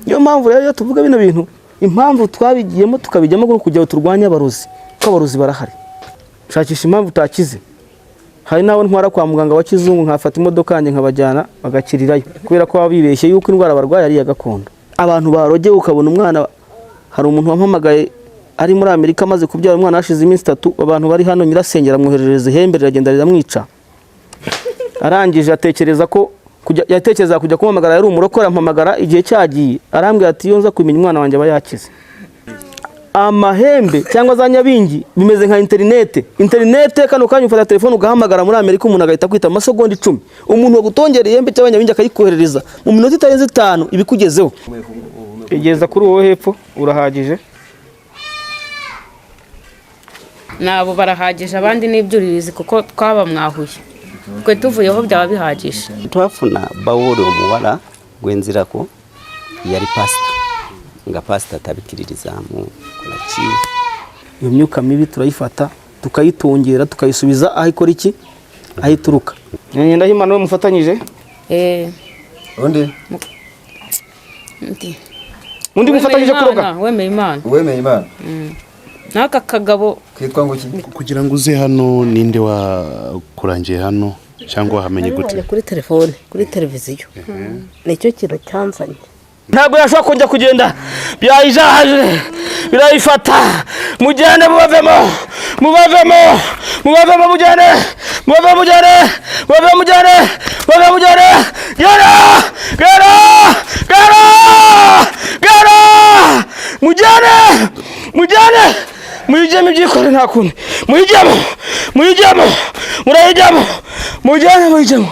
Niyo mpamvu rero tuvuga bino bintu, impamvu twabigiyemo tukabijyamo kugira turwanye abarozi, ko abarozi barahari. Shakisha impamvu utakize. Hari nawe ntwara kwa muganga wa kizungu nkafata imodoka yanjye nkabajyana bagakirirayo kubera ko babibeshye yuko indwara barwaye ari ya gakondo. Abantu baroge ukabona umwana, hari umuntu wampamagaye ari muri Amerika amaze kubyara umwana hashize iminsi 3, abantu bari hano nyirasengera amwoherereza ihembe riragenda riramwica. Arangije atekereza ko yatekereza kujya kumamagara, yari umurokora, ampamagara igihe cyagiye arambwira ati iyo nza kumenya umwana wanjye aba yakize. Amahembe cyangwa za nyabingi bimeze nka interinete kano kanya ufata telefone ugahamagara muri Amerika umuntu agahita kwita amasegonda 10, umuntu wagutongereye ihembe cyangwa nyabingi akayikoherereza mu minota itarenze 5 ibikugezeho. Igeza kuri wowe hepfo urahagije. Nabo barahagije abandi n'ibyuririzi kuko twaba mwahuye. Kwe tuvuyeho byaba bihagije. Twafuna bawore omuwala gwenzirako yari pastor. Nga pastor tabikiririza mu kulaki. Iyo myuka mibi turayifata tukayitongera tukayisubiza aho ikora iki, aho ituruka. Nyenda himana we mufatanyije? Onde? Undi mufatanyije kuroga? Wemeye Imana. Wemeye Imana. Naka kagabo kitwa ngo ki? Kugira ngo uze hano ninde wa kurangiye hano cyangwa hamenye gute? Kuri telefone, kuri televiziyo. Nicyo kintu cyanzanye. Ntabwo yashaka kujya kugenda byayijahaje birayifata mujyane mubavemo mujyane muyijyemo ibyikore nta kundi muyijyemo murayijyamo mujyane muyijyemo.